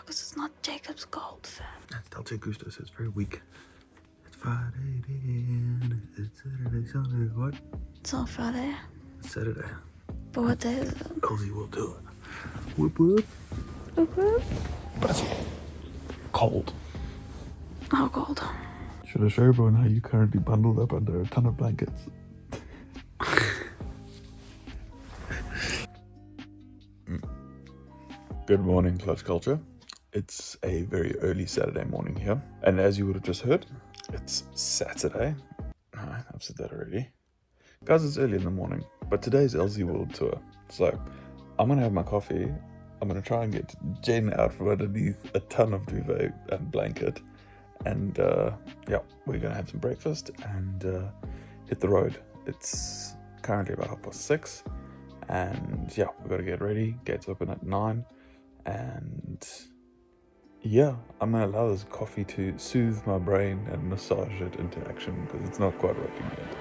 because it's not Jacob's Gold, fam. That's Dolce Gusto, so it's very weak. It's Friday, then it's Saturday, Sunday, what? It's not Friday. It's Saturday. But what day is it? Ozzy will do it. Whoop whoop. Whoop whoop. But it's cold. How cold? Should I show everyone how you currently bundled up under a ton of blankets? Good morning, Clutch Culture. It's a very early Saturday morning here. And as you would have just heard, it's Saturday. No, I've said that already. Guys, it's early in the morning, but today's LZ World Tour. So I'm going to have my coffee. I'm going to try and get Jen out from underneath a ton of duvet and blanket. And yeah, we're going to have some breakfast and hit the road. It's currently about 6:30. And yeah, we've got to get ready. Gates open at 9. And yeah, I'm going to allow this coffee to soothe my brain and massage it into action because it's not quite working yet.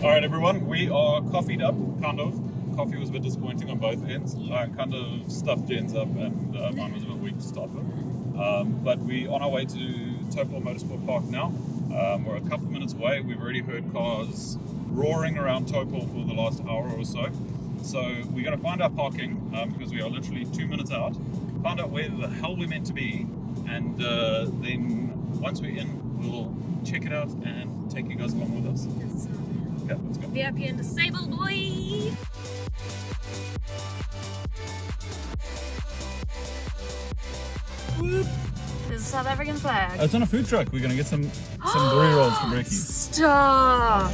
All right, everyone, we are coffeed up, kind of. Coffee was a bit disappointing on both ends. I kind of stuffed Jen's up and mine was a bit weak to start with. But we're on our way to Topol Motorsport Park now. We're a couple of minutes away. We've already heard cars roaring around Topol for the last hour or so. So we're going to find our parking because we are literally 2 minutes out. Find out where the hell we're meant to be. And then once we're in, we'll check it out and take you guys along with us. Okay, let's go. VIP and disabled, boy! Whoop. There's a South African flag. It's on a food truck. We're going to get some brie rolls for brekkie. Stop!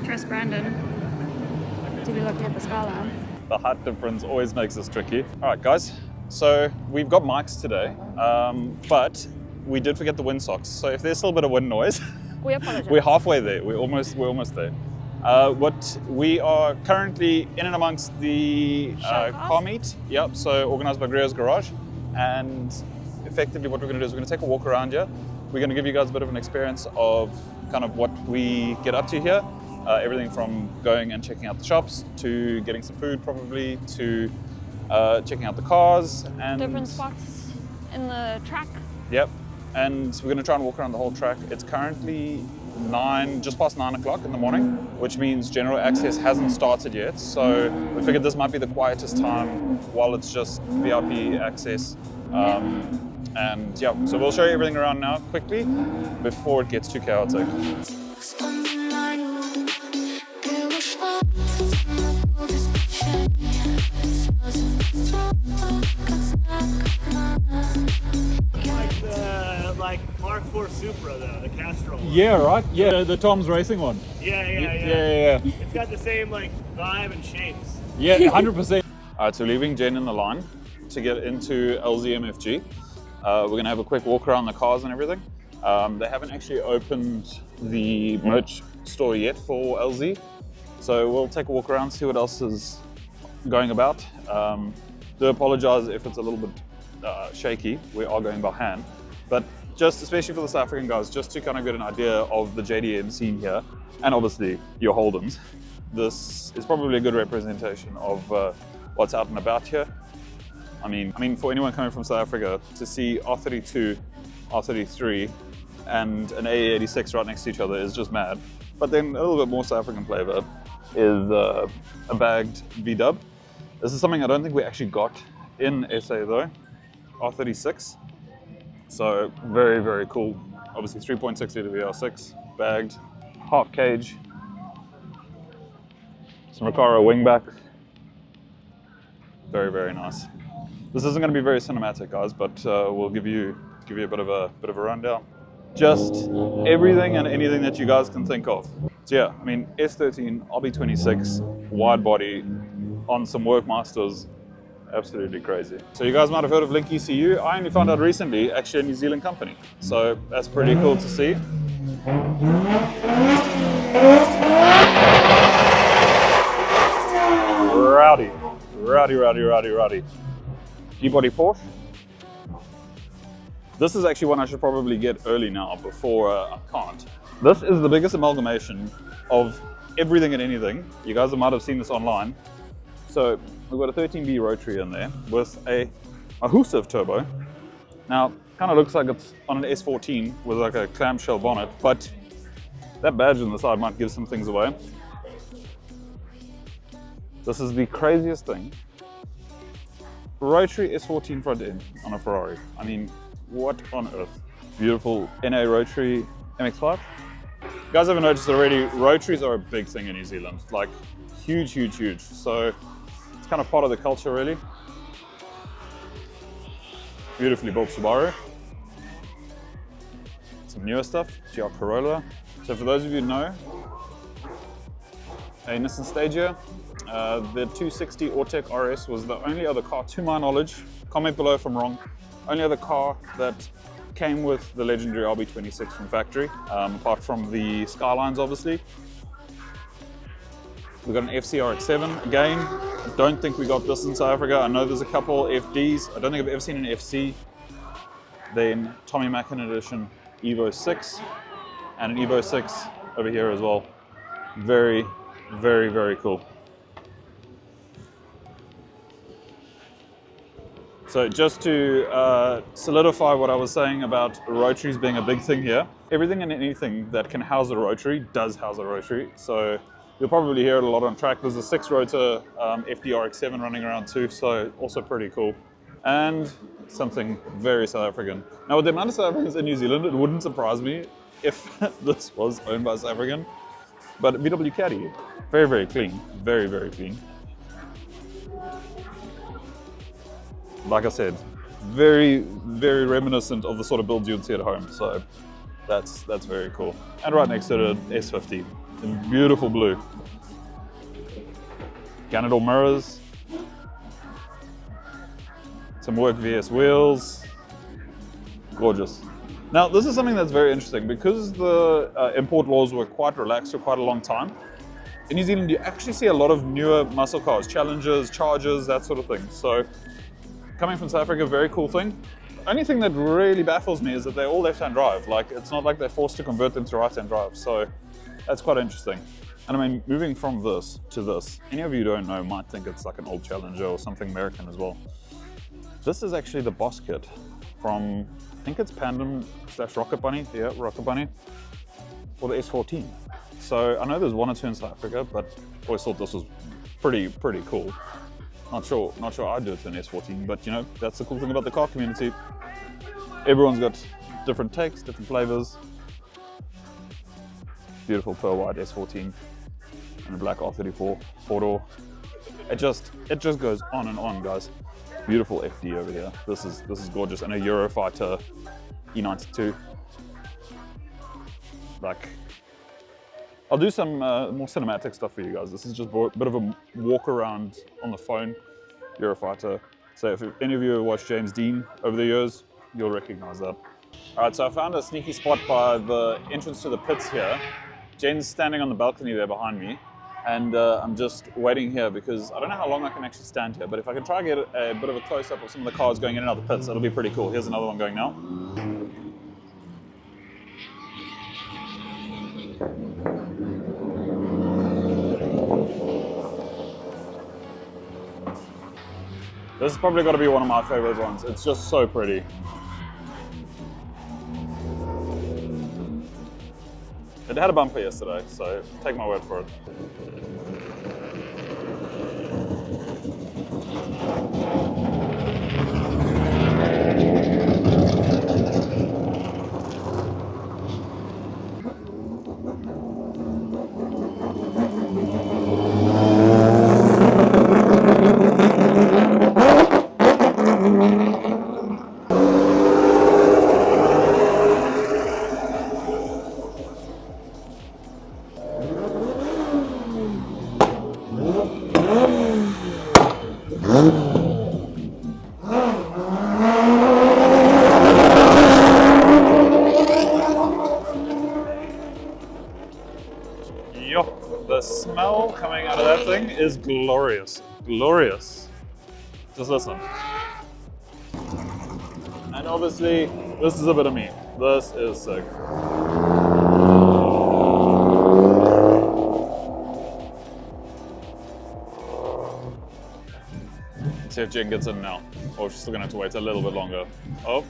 Trust Brandon to be looking at the skyline. The height difference always makes this tricky. All right, guys. So we've got mics today, but we did forget the wind socks. So if there's still a bit of wind noise, We apologize. we're halfway there. We're almost there. What we are currently in and amongst the car meet. Yep. So organised by Grio's Garage, and effectively what we're going to do is we're going to take a walk around here. We're going to give you guys a bit of an experience of kind of what we get up to here. Everything from going and checking out the shops to getting some food probably to checking out the cars and Different spots in the track. Yep. And we're going to try and walk around the whole track. It's currently just past 9 o'clock in the morning, which means general access hasn't started yet. So we figured this might be the quietest time while it's just VIP access. And yeah, so we'll show you everything around now quickly before it gets too chaotic. Like Mark IV Supra, the Castrol one. Yeah, right? Yeah, the Tom's Racing one. Yeah. It's got the same like vibe and shapes. Yeah, 100%. All right, so leaving Jen in the line to get into LZMFG. We're going to have a quick walk around the cars and everything. They haven't actually opened the merch store yet for LZ. So we'll take a walk around, see what else is going about. Do apologize if it's a little bit shaky. We are going by hand. But just especially for the South African guys, just to kind of get an idea of the JDM scene here, and obviously your Holdens, this is probably a good representation of what's out and about here. I mean, for anyone coming from South Africa to see R32, R33, and an A86 right next to each other is just mad. But then a little bit more South African flavor is a bagged V-dub. This is something I don't think we actually got in SA though, R36. So very, very cool. Obviously 3.6 litre VR6, bagged, half cage, some Recaro wingback. Very, very nice. This isn't going to be very cinematic, guys, but we'll give you a bit of a rundown. Just everything and anything that you guys can think of. So yeah, I mean, S13, RB26, wide body on some Workmasters, absolutely crazy. So you guys might have heard of Link ECU. I only found out recently, actually a New Zealand company. So that's pretty cool to see. Rowdy, rowdy, rowdy, rowdy, rowdy. G-body Porsche. This is actually one I should probably get early now before I can't. This is the biggest amalgamation of everything and anything. You guys might have seen this online. So we've got a 13B rotary in there with a Mahusiv turbo. Now, kind of looks like it's on an S14 with like a clamshell bonnet, but that badge on the side might give some things away. This is the craziest thing. Rotary S14 front end on a Ferrari. I mean, what on earth? Beautiful NA rotary MX-5. You guys haven't noticed already, rotaries are a big thing in New Zealand. Like, huge, huge, huge. So it's kind of part of the culture, really. Beautifully built Subaru. Some newer stuff, GR Corolla. So for those of you who know, a Nissan Stagea, the 260 Ortec RS was the only other car, to my knowledge, comment below if I'm wrong, only other car that came with the legendary RB26 from factory, apart from the Skylines, obviously. We've got an FCRX7 again. I don't think we got this in South Africa. I know there's a couple FDs. I don't think I've ever seen an FC. Then Tommy Mackin edition Evo 6 and an Evo 6 over here as well. Very, very, very cool. So just to solidify what I was saying about rotaries being a big thing here, everything and anything that can house a rotary does house a rotary. So you'll probably hear it a lot on track. There's a 6-rotor FDRX7 running around too, so also pretty cool. And something very South African. Now with the amount of South Africans in New Zealand, it wouldn't surprise me if this was owned by South African. But VW Caddy, very, very clean, very, very clean. Like I said, very, very reminiscent of the sort of builds you'd see at home. So that's very cool. And right next to it, S50 in beautiful blue. Ganador mirrors. Some work VS wheels. Gorgeous. Now, this is something that's very interesting because the import laws were quite relaxed for quite a long time. In New Zealand, you actually see a lot of newer muscle cars, Challengers, Chargers, that sort of thing. So coming from South Africa, very cool thing. The only thing that really baffles me is that they're all left-hand drive. Like, it's not like they're forced to convert them to right-hand drive. So that's quite interesting. And I mean, moving from this to this, any of you who don't know might think it's like an old Challenger or something American as well. This is actually the boss kit from, I think it's Pandem / Rocket Bunny, yeah, Rocket Bunny, for the S14. So I know there's one or two in South Africa, but I always thought this was pretty cool. Not sure I'd do it to an S14, but you know, that's the cool thing about the car community. Everyone's got different takes, different flavors. Beautiful pearl white S14 and a black R34 4-door. It just goes on and on, guys. Beautiful FD over here. This is gorgeous, and a Eurofighter E92. Like, I'll do some more cinematic stuff for you guys. This is just a bit of a walk around on the phone. Eurofighter. So if any of you have watched James Dean over the years, you'll recognize that. All right, so I found a sneaky spot by the entrance to the pits here. Jen's standing on the balcony there behind me, and I'm just waiting here because I don't know how long I can actually stand here, but if I can try and get a bit of a close-up of some of the cars going in and out of the pits, that'll be pretty cool. Here's another one going now. This has probably got to be one of my favorite ones. It's just so pretty. It had a bumper yesterday, so take my word for it. smell coming out of that thing is glorious. Glorious. Just listen. And obviously, this is a bit of meat. This is sick. See if Jen gets in now. Or she's still gonna have to wait a little bit longer. Oh,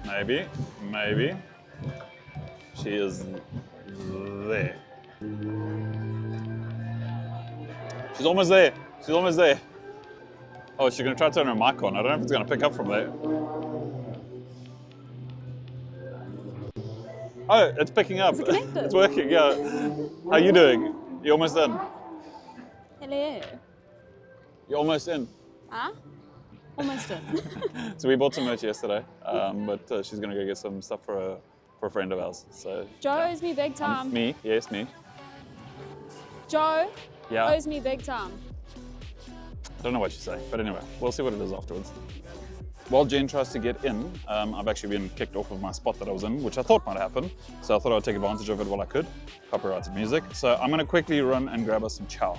maybe. She is there. She's almost there. Oh, she's gonna try to turn her mic on. I don't know if it's gonna pick up from there. Oh, it's picking up. It's working, yeah. How you doing? You almost in? Hello. You're almost in. Huh? Almost in. So we bought some merch yesterday, but she's gonna go get some stuff for a friend of ours. So Joe owes me big time. me, yes, me. Joe Yeah. owes me big time. I don't know what you say, but anyway, we'll see what it is afterwards. While Jen tries to get in, I've actually been kicked off of my spot that I was in, which I thought might happen. So I thought I'd take advantage of it while I could. Copyrighted music. So I'm gonna quickly run and grab us some chow.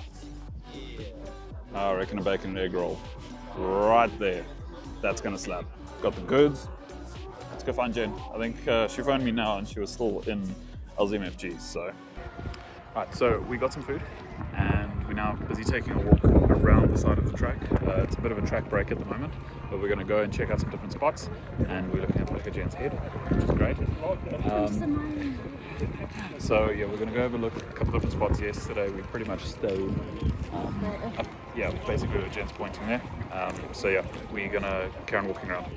I reckon a bacon and egg roll. Right there. That's gonna slap. Got the goods. Let's go find Jen. I think she phoned me now and she was still in LZMFG, so. Right, so we got some food and we're now busy taking a walk around the side of the track. It's a bit of a track break at the moment, but we're going to go and check out some different spots, and we're looking at like a Jen's head, which is great. So yeah, we're going to go have a look at a couple different spots. Yesterday we pretty much stayed up, yeah, basically where Jen's pointing there. So yeah, we're going to carry on walking around.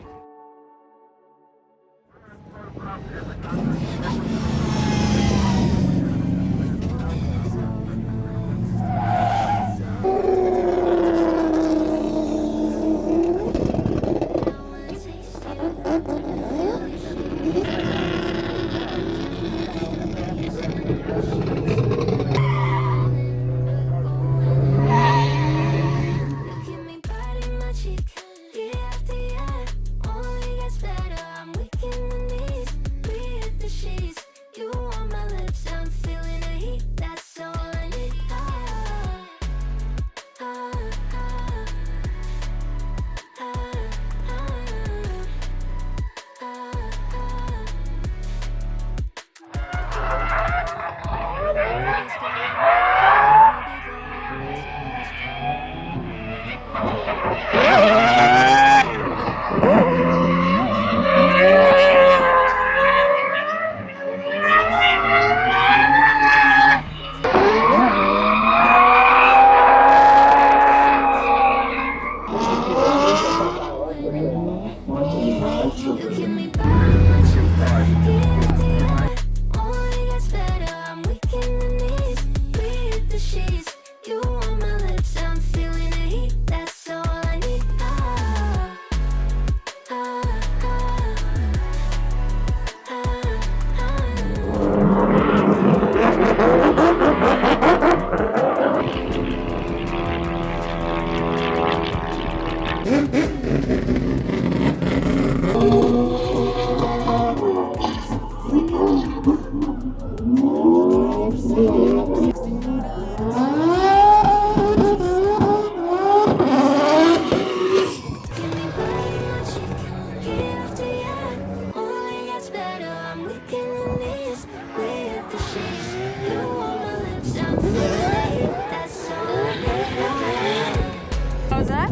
How was that?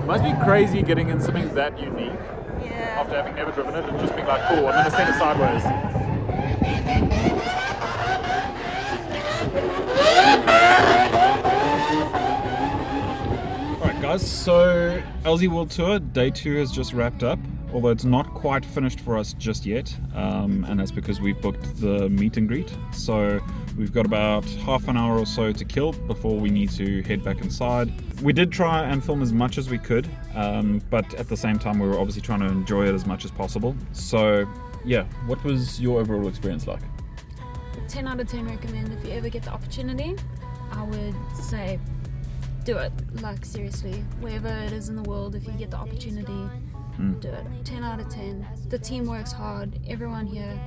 Must be crazy getting in something that unique Yeah. after having never driven it and just being like, cool, I'm gonna send it sideways. Alright guys, so LZ World Tour Day 2 has just wrapped up, although it's not quite finished for us just yet, and that's because we've booked the meet and greet. So we've got about half an hour or so to kill before we need to head back inside. We did try and film as much as we could, but at the same time we were obviously trying to enjoy it as much as possible. So yeah, what was your overall experience like? 10 out of 10 recommend. If you ever get the opportunity, I would say do it. Like seriously, wherever it is in the world, if you get the opportunity, do it. 10 out of 10. The team works hard. Everyone here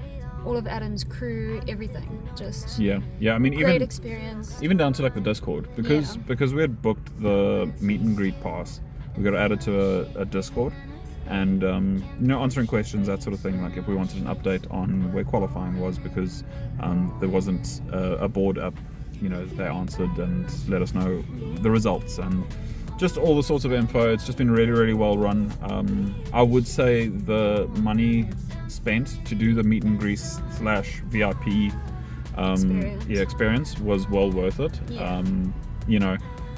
all of Adam's crew, everything. Just Yeah. I mean, great even experience. even down to like the Discord, because we had booked the meet and greet pass, we got added to a Discord, and answering questions, that sort of thing. Like if we wanted an update on where qualifying was, because there wasn't a board up, they answered and let us know the results and just all the sorts of info. It's just been really, really well run. I would say the money spent to do the meet and greet / VIP experience was well worth it.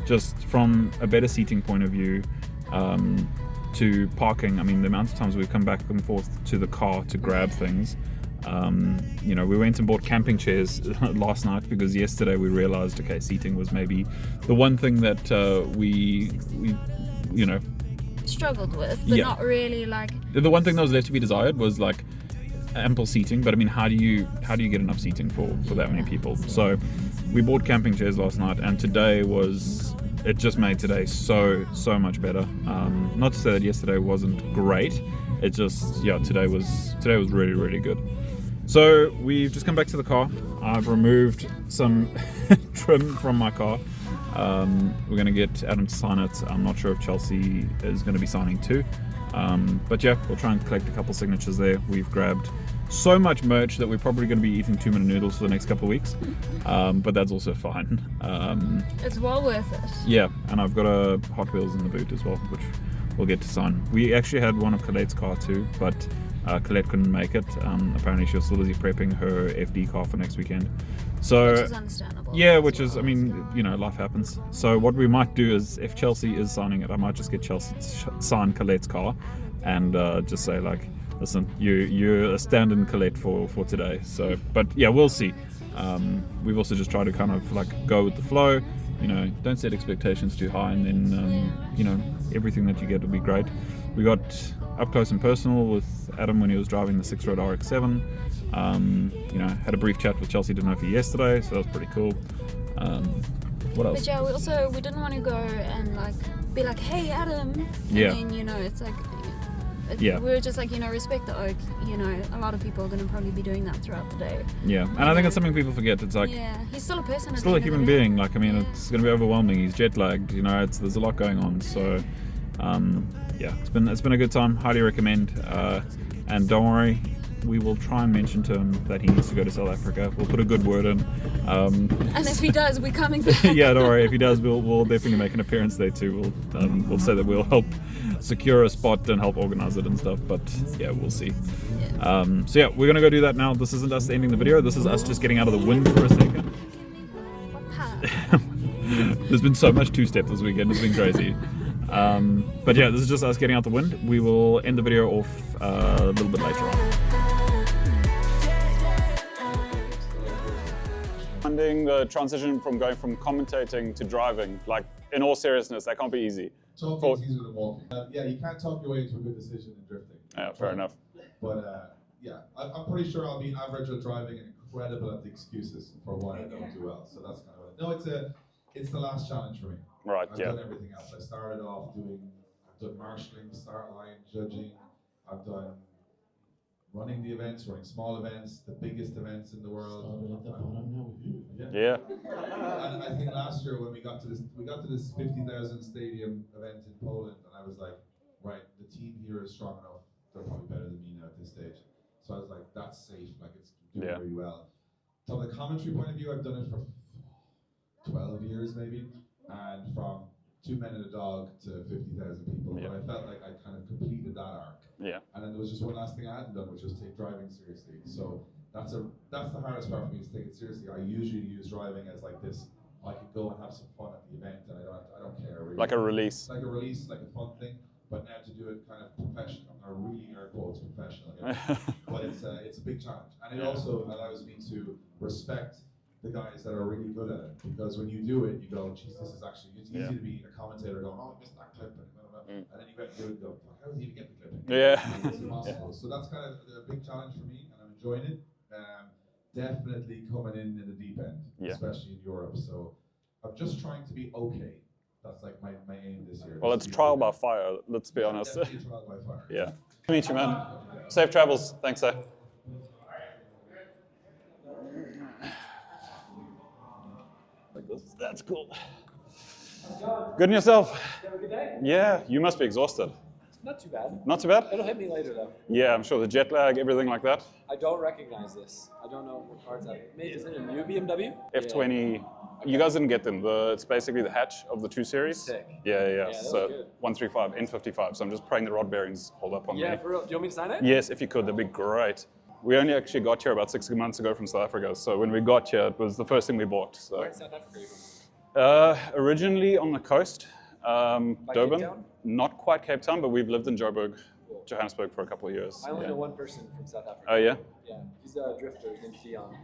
Just from a better seating point of view, to parking. I mean, the amount of times we've come back and forth to the car to grab things. We went and bought camping chairs last night because yesterday we realized, okay, seating was maybe the one thing that we struggled with, but not really like. The one thing that was left to be desired was like ample seating, but I mean, how do you get enough seating for that many people? So we bought camping chairs last night, and it just made today so much better. Not to say that yesterday wasn't great. It just today was really, really good. So we've just come back to the car. I've removed some trim from my car. We're going to get Adam to sign it. I'm not sure if Chelsea is going to be signing too. But we'll try and collect a couple signatures there. We've grabbed so much merch that we're probably going to be eating 2-minute noodles for the next couple of weeks. But that's also fine. It's well worth it. Yeah, and I've got a Hot Wheels in the boot as well, which we'll get to sign. We actually had one of Colette's car too, but Colette couldn't make it. Apparently she was still busy prepping her FD car for next weekend. So, which is understandable. Yeah, which is, I mean, life happens. So what we might do is, if Chelsea is signing it, I might just get Chelsea to sign Colette's car and just say like, listen, you're a stand-in Colette for today. So, but yeah, we'll see. We've also just tried to kind of like go with the flow. Don't set expectations too high, and then everything that you get will be great. We got up close and personal with Adam when he was driving the 6-road RX-7. Had a brief chat with Chelsea Denofi yesterday, so that was pretty cool. What else? But we didn't want to go and like be like, hey Adam, and then it's like. We were just like, respect the oak. A lot of people are going to probably be doing that throughout the day. Yeah, and I think it's something people forget. It's like, he's still a person. Still a human being. Like, I mean, it's going to be overwhelming. He's jet lagged. There's a lot going on. So, it's been a good time. Highly recommend. And don't worry, we will try and mention to him that he needs to go to South Africa. We'll put a good word in. And if he does, we're coming back. Yeah, don't worry. If he does, we'll definitely make an appearance there too. We'll say that we'll help secure a spot and help organize it and stuff. But yeah, we'll see. We're gonna go do that now. This isn't us ending the video. This is us just getting out of the wind for a second. There's been so much two-step this weekend. It's been crazy. But yeah, this is just us getting out the wind. We will end the video off a little bit later on. Finding the transition from going from commentating to driving, like in all seriousness, that can't be easy. Talking is easier than walking. You can't talk your way into a good decision in drifting. Yeah, fair enough. But I'm pretty sure I'll be average at driving and incredible at the excuses for why I don't do well. So that's kind of what. No, it's the last challenge for me. Right. I've done everything else. I started off I've done marshalling, start line, judging. I've done running the events, running small events, the biggest events in the world. Started at the bottom now with you. Yeah. And I think last year when we got to this 50,000 stadium event in Poland, and I was like, right, the team here is strong enough. They're probably better than me now at this stage. So I was like, that's safe. Like it's doing really well. From the commentary point of view, I've done it for 12 years maybe, and from 2 men and a dog to 50,000 people. But I felt like I kind of completed that arc. Yeah. And then there was just one last thing I hadn't done, which was take driving seriously. So that's the hardest part for me, is take it seriously. I usually use driving as like this. I can go and have some fun at the event, and I don't care really. Like a release. Like a fun thing. But now to do it kind of professional, or really air quotes professional. But it's a big challenge, and it also allows me to respect the guys that are really good at it, because when you do it, you go, geez, this is actually, it's easy to be a commentator going, oh, I missed that clip, and blah, blah, blah. And then you get to do it and go, how did you even get the clip? It's impossible. So that's kind of a big challenge for me, and I'm enjoying it. Definitely coming in the deep end, especially in Europe. So I'm just trying to be okay. That's like my aim this year. Well, it's trial by fire, let's be honest. Definitely trial by fire. Yeah. Good to meet you, man. Safe travels. Thanks, sir. like this. That's cool. Good and yourself? Have a good day? Yeah, you must be exhausted. Not too bad. Not too bad? It'll hit me later though. Yeah, I'm sure the jet lag, everything like that. I don't recognize this. I don't know what cards that is. It a new BMW? F20. You guys didn't get them. It's basically the hatch of the 2 Series. Sick. Yeah. That So was good. 135, N55. So I'm just praying the rod bearings hold up on me. Yeah, for real. Do you want me to sign it? Yes, if you could, that'd be great. We only actually got here about 6 months ago from South Africa. So when we got here, it was the first thing we bought. So. Where in South Africa are you from? Originally on the coast, Durban. Cape Town? Not quite Cape Town, but we've lived in Johannesburg for a couple of years. I only know one person from South Africa. Oh yeah? Yeah, he's a drifter. His name's Dion.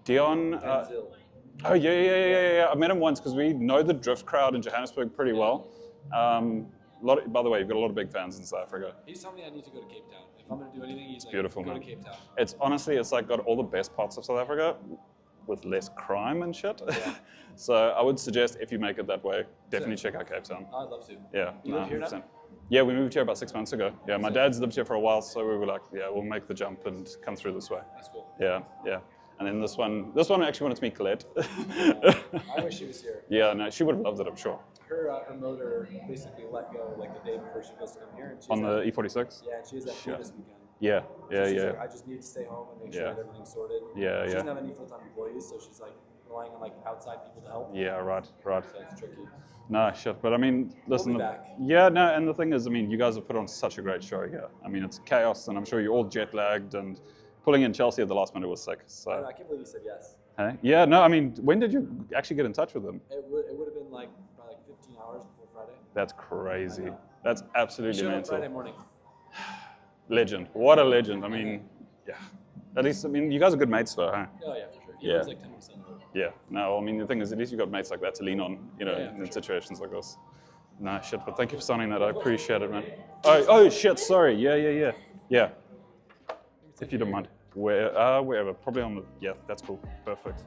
Dion. Denzel. Oh yeah. I met him once because we know the drift crowd in Johannesburg pretty well. By the way, you've got a lot of big fans in South Africa. He's telling me I need to go to Cape Town. If I'm going to do anything, he's like, Beautiful, go man. to Cape Town. It's honestly, it's like got all the best parts of South Africa with less crime and shit. Yeah. So I would suggest if you make it that way, definitely check out Cape Town. I'd love to. Yeah, You live here now? 100%. Yeah, we moved here about 6 months ago. Yeah, my dad's lived here for a while, so we were like, yeah, we'll make the jump and come through this way. That's cool. Yeah. And then this one actually wanted to meet Colette. I wish she was here. Yeah, no, she would have loved it, I'm sure. Her motor basically let go like the day before she was supposed to come here. And On the E46? Yeah, and she was at Shoot this weekend. Yeah. She's like, I just need to stay home and make sure that everything's sorted. Yeah. She doesn't have any full-time employees, so she's like relying on like outside people to help. Yeah, right. So it's tricky. No, shit. But I mean, listen. We'll be back. Yeah, no, and the thing is, I mean, you guys have put on such a great show here. I mean, it's chaos, and I'm sure you're all jet lagged, and pulling in Chelsea at the last minute was sick. So. I can't believe you said yes. Hey? Yeah, no, I mean, when did you actually get in touch with them? It would have been like probably like 15 hours before Friday. That's crazy. That's absolutely mental. Friday morning. Legend. What a legend. I mean, yeah. At least, I mean, you guys are good mates though, huh? Oh yeah, for sure. He Yeah. was like 10% of it. Yeah. No, I mean, the thing is, at least you've got mates like that to lean on, you know, Yeah, in situations like this. Nah, shit, but thank you for signing that. I appreciate it, man. Oh, shit, sorry. Yeah. If you don't mind. Wherever. Probably on the, yeah, that's cool. Perfect.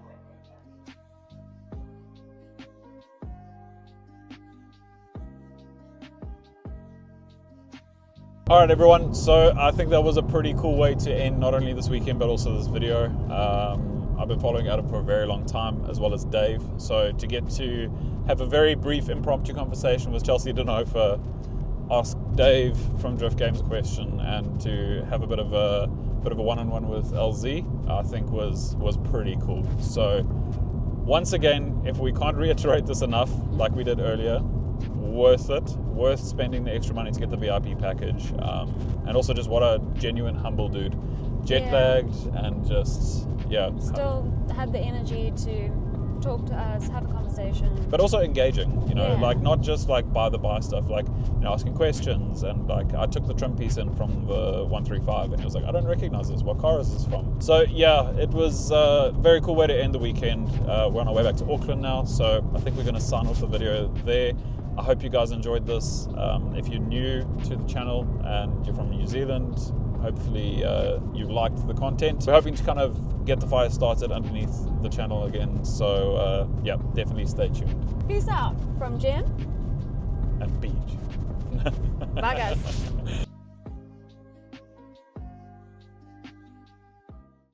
All right, everyone. So I think that was a pretty cool way to end not only this weekend, but also this video. I've been following Adam for a very long time, as well as Dave. So to get to have a very brief impromptu conversation with Chelsea Denhofer, ask Dave from Drift Games a question, and to have a bit of a one-on-one with LZ, I think was pretty cool. So once again, if we can't reiterate this enough, like we did earlier, worth it, worth spending the extra money to get the VIP package, and also just what a genuine humble dude, jet lagged and just still had the energy to talk to us, have a conversation, but also engaging, you know, like not just like by stuff, like, you know, asking questions. And like I took the trim piece in from the 135 and he was like, I don't recognize this, what car is this from? So yeah, it was a very cool way to end the weekend. We're on our way back to Auckland now, so I think we're going to sign off the video there. I hope you guys enjoyed this. If you're new to the channel and you're from New Zealand, hopefully you've liked the content. We're hoping to kind of get the fire started underneath the channel again. So yeah, definitely stay tuned. Peace out from Jen And Beach. Bye guys.